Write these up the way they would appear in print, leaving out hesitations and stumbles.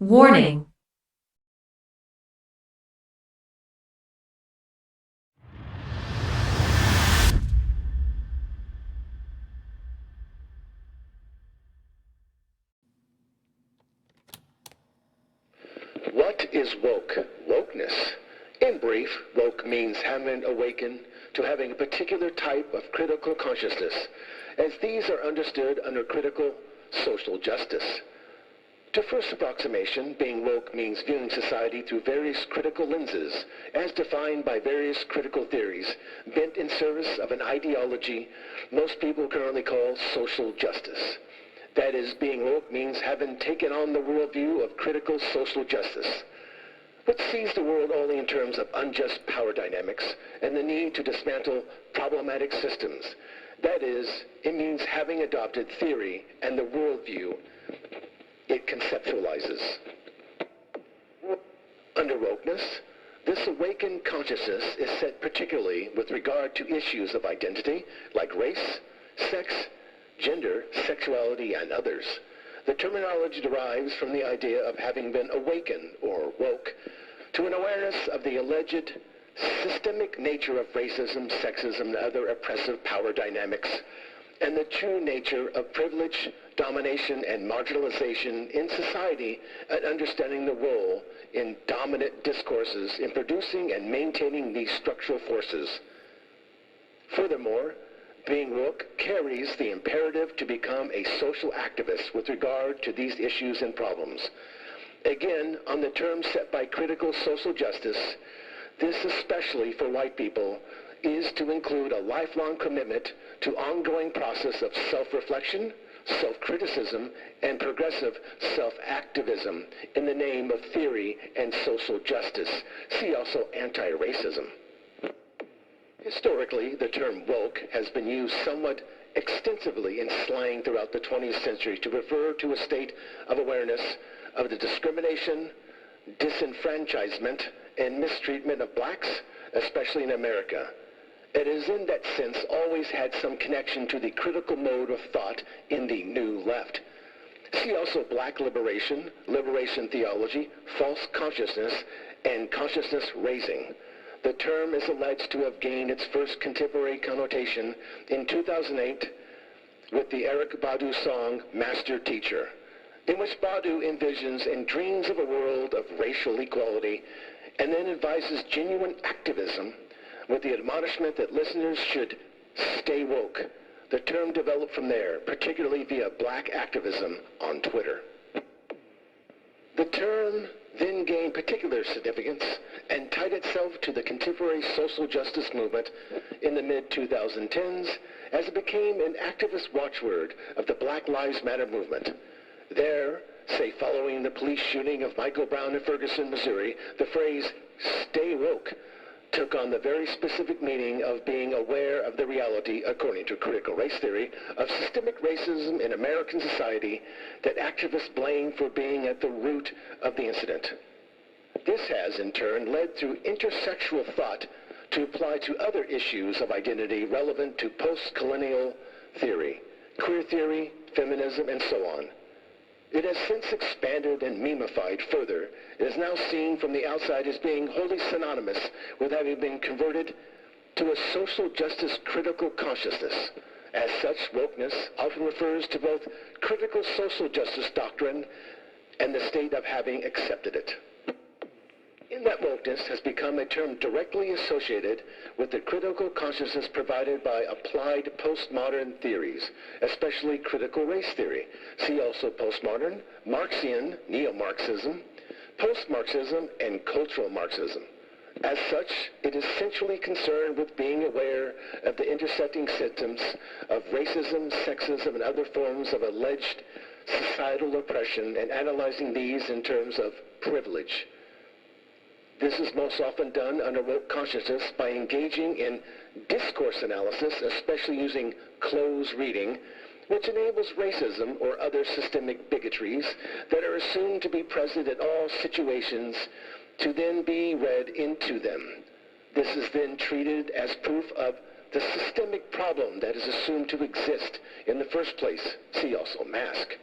Warning. What is woke? Wokeness. In brief, woke means having awakened to having a particular type of critical consciousness, as these are understood under critical social justice. To first approximation, being woke means viewing society through various critical lenses, as defined by various critical theories, bent in service of an ideology most people currently call social justice. That is, being woke means having taken on the worldview of critical social justice, which sees the world only in terms of unjust power dynamics and the need to dismantle problematic systems. That is, it means having adopted theory and the worldview it conceptualizes. Under wokeness, this awakened consciousness is set particularly with regard to issues of identity like race, sex, gender, sexuality, and others. The terminology derives from the idea of having been awakened, or woke, to an awareness of the alleged systemic nature of racism, sexism, and other oppressive power dynamics, and the true nature of privilege, domination, and marginalization in society, and understanding the role in dominant discourses in producing and maintaining these structural forces. Furthermore, being woke carries the imperative to become a social activist with regard to these issues and problems. Again, on the terms set by critical social justice, this, especially for white people, is to include a lifelong commitment to ongoing process of self-reflection, self-criticism, and progressive self-activism in the name of theory and social justice. See also antiracism. Historically, the term woke has been used somewhat extensively in slang throughout the 20th century to refer to a state of awareness of the discrimination, disenfranchisement, and mistreatment of blacks, especially in America. It has in that sense always had some connection to the critical mode of thought in the New Left. See also black liberation, liberation theology, false consciousness, and consciousness raising. The term is alleged to have gained its first contemporary connotation in 2008 with the Erykah Badu song Master Teacher, in which Badu envisions and dreams of a world of racial equality and then advises genuine activism with the admonishment that listeners should stay woke. The term developed from there, particularly via black activism on Twitter. The term then gained particular significance and tied itself to the contemporary social justice movement in the mid-2010s as it became an activist watchword of the Black Lives Matter movement. There, say following the police shooting of Michael Brown in Ferguson, Missouri, the phrase, "stay woke," took on the very specific meaning of being aware of the reality, according to critical race theory, of systemic racism in American society that activists blame for being at the root of the incident. This has, in turn, led through intersexual thought to apply to other issues of identity relevant to post-colonial theory, queer theory, feminism, and so on. It has since expanded and memified further. It is now seen from the outside as being wholly synonymous with having been converted to a social justice critical consciousness. As such, wokeness often refers to both critical social justice doctrine and the state of having accepted it. In that wokeness has become a term directly associated with the critical consciousness provided by applied postmodern theories, especially critical race theory. See also postmodern, Marxian, neo-Marxism, post-Marxism, and cultural Marxism. As such, it is centrally concerned with being aware of the intersecting symptoms of racism, sexism, and other forms of alleged societal oppression and analyzing these in terms of privilege. This is most often done under woke consciousness by engaging in discourse analysis, especially using close reading, which enables racism or other systemic bigotries that are assumed to be present in all situations to then be read into them. This is then treated as proof of the systemic problem that is assumed to exist in the first place. See also mask.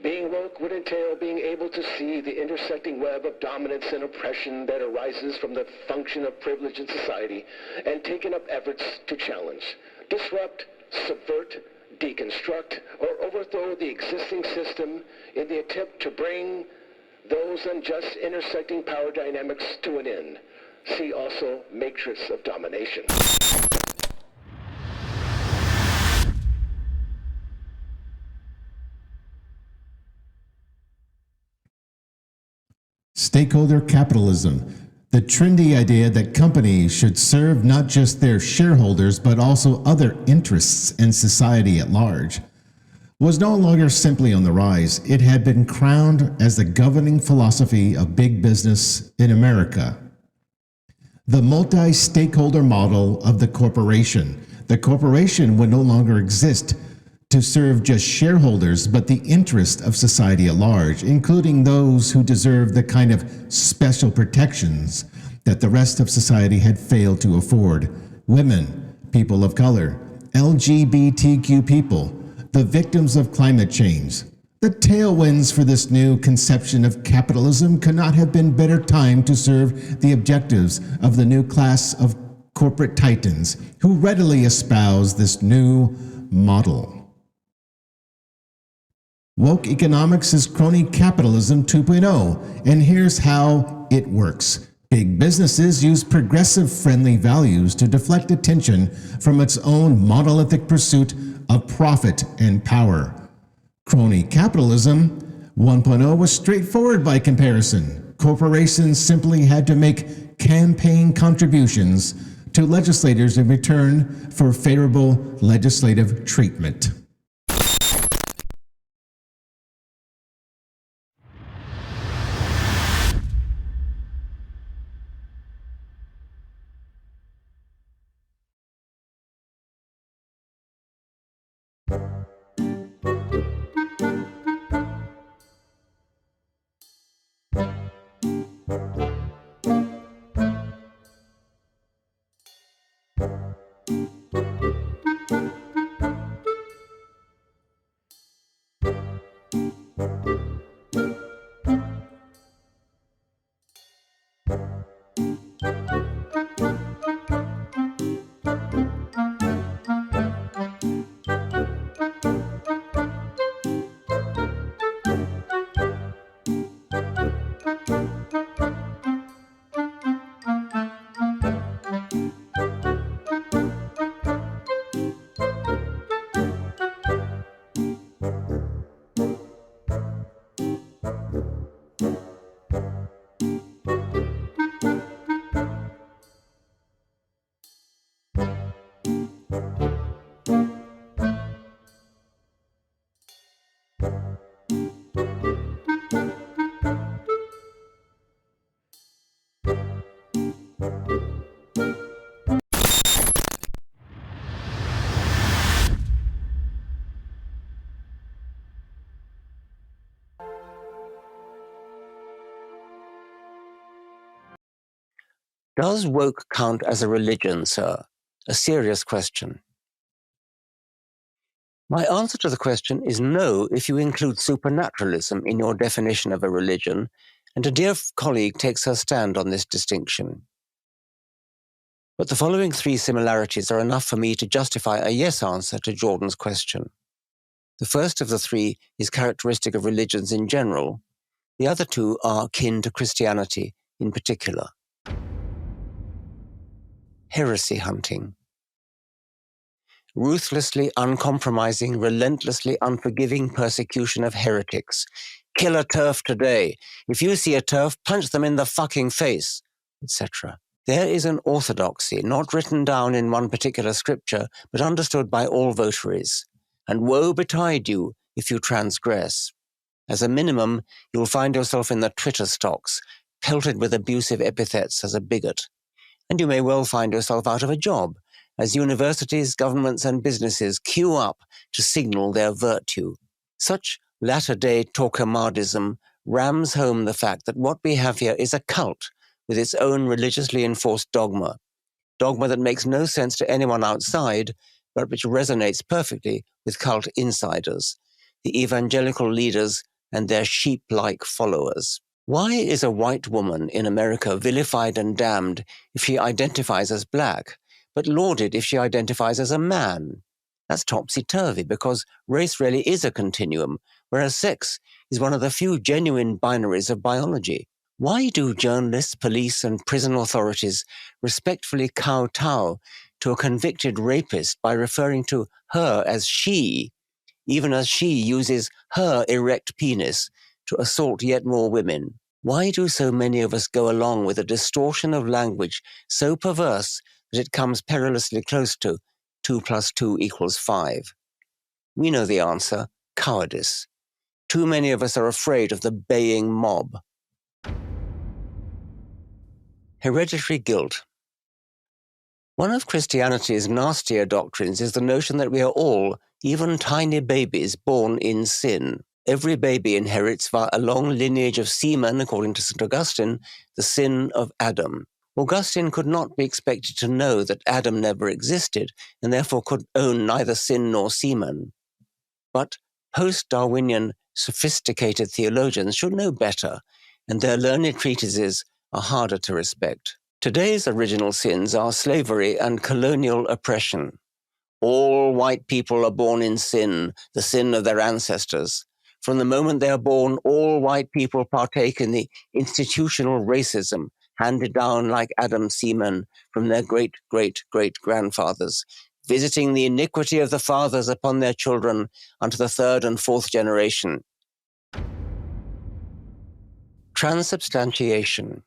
Being woke would entail being able to see the intersecting web of dominance and oppression that arises from the function of privilege in society and taking up efforts to challenge, disrupt, subvert, deconstruct, or overthrow the existing system in the attempt to bring those unjust intersecting power dynamics to an end. See also Matrix of Domination. Stakeholder capitalism, the trendy idea that companies should serve not just their shareholders but also other interests in society at large, was no longer simply on the rise. It had been crowned as the governing philosophy of big business in America. The multi-stakeholder model of the corporation. The corporation would no longer exist to serve just shareholders, but the interest of society at large, including those who deserve the kind of special protections that the rest of society had failed to afford. Women, people of color, LGBTQ people, the victims of climate change. The tailwinds for this new conception of capitalism could not have been better timed to serve the objectives of the new class of corporate titans who readily espouse this new model. Woke economics is crony capitalism 2.0, and here's how it works. Big businesses use progressive-friendly values to deflect attention from its own monolithic pursuit of profit and power. Crony capitalism 1.0 was straightforward by comparison. Corporations simply had to make campaign contributions to legislators in return for favorable legislative treatment. Does woke count as a religion, sir? A serious question. My answer to the question is no if you include supernaturalism in your definition of a religion, and a dear colleague takes her stand on this distinction. But the following three similarities are enough for me to justify a yes answer to Jordan's question. The first of the three is characteristic of religions in general. The other two are kin to Christianity in particular. Heresy hunting. Ruthlessly uncompromising, relentlessly unforgiving persecution of heretics. Kill a TERF today. If you see a TERF, punch them in the fucking face, etc. There is an orthodoxy, not written down in one particular scripture, but understood by all votaries. And woe betide you if you transgress. As a minimum, you'll find yourself in the Twitter stocks, pelted with abusive epithets as a bigot. And you may well find yourself out of a job, as universities, governments, and businesses queue up to signal their virtue. Such latter-day Torquemadism rams home the fact that what we have here is a cult with its own religiously enforced dogma that makes no sense to anyone outside, but which resonates perfectly with cult insiders. the evangelical leaders and their sheep-like followers. Why is a white woman in America vilified and damned if she identifies as black, but lauded if she identifies as a man? That's topsy-turvy, because race really is a continuum, whereas sex is one of the few genuine binaries of biology. Why do journalists, police, and prison authorities respectfully kowtow to a convicted rapist by referring to her as she, even as she uses her erect penis to assault yet more women? Why do so many of us go along with a distortion of language so perverse that it comes perilously close to 2 + 2 = 5? We know the answer: cowardice. Too many of us are afraid of the baying mob. Hereditary guilt. One of Christianity's nastier doctrines is the notion that we are all, even tiny babies, born in sin. Every baby inherits via a long lineage of semen, according to St. Augustine, the sin of Adam. Augustine could not be expected to know that Adam never existed, and therefore could own neither sin nor semen. But post-Darwinian sophisticated theologians should know better, and their learned treatises are harder to respect. Today's original sins are slavery and colonial oppression. All white people are born in sin, the sin of their ancestors. From the moment they are born, all white people partake in the institutional racism handed down like Adam's semen from their great-great-great-grandfathers, visiting the iniquity of the fathers upon their children unto the 3rd and 4th generation. Transubstantiation.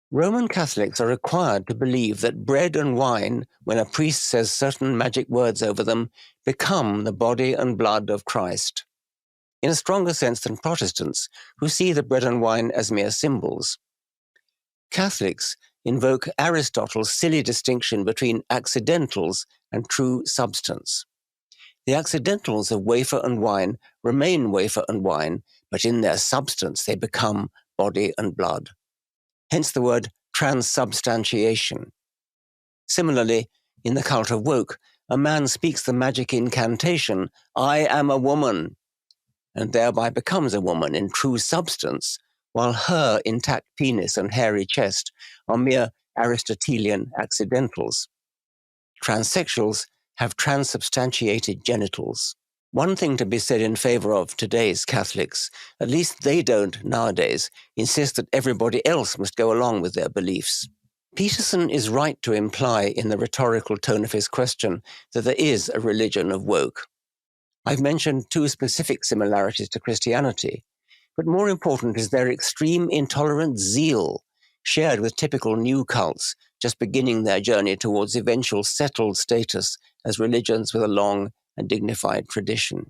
Roman Catholics are required to believe that bread and wine, when a priest says certain magic words over them, become the body and blood of Christ, in a stronger sense than Protestants, who see the bread and wine as mere symbols. Catholics invoke Aristotle's silly distinction between accidentals and true substance. The accidentals of wafer and wine remain wafer and wine, but in their substance they become body and blood. Hence the word transubstantiation. Similarly, in the cult of woke, a man speaks the magic incantation, "I am a woman," and thereby becomes a woman in true substance, while her intact penis and hairy chest are mere Aristotelian accidentals. Transsexuals have transubstantiated genitals. One thing to be said in favor of today's Catholics: at least they don't, nowadays, insist that everybody else must go along with their beliefs. Peterson is right to imply in the rhetorical tone of his question that there is a religion of woke. I've mentioned 2 specific similarities to Christianity, but more important is their extreme intolerant zeal, shared with typical new cults just beginning their journey towards eventual settled status as religions with a long and dignified tradition.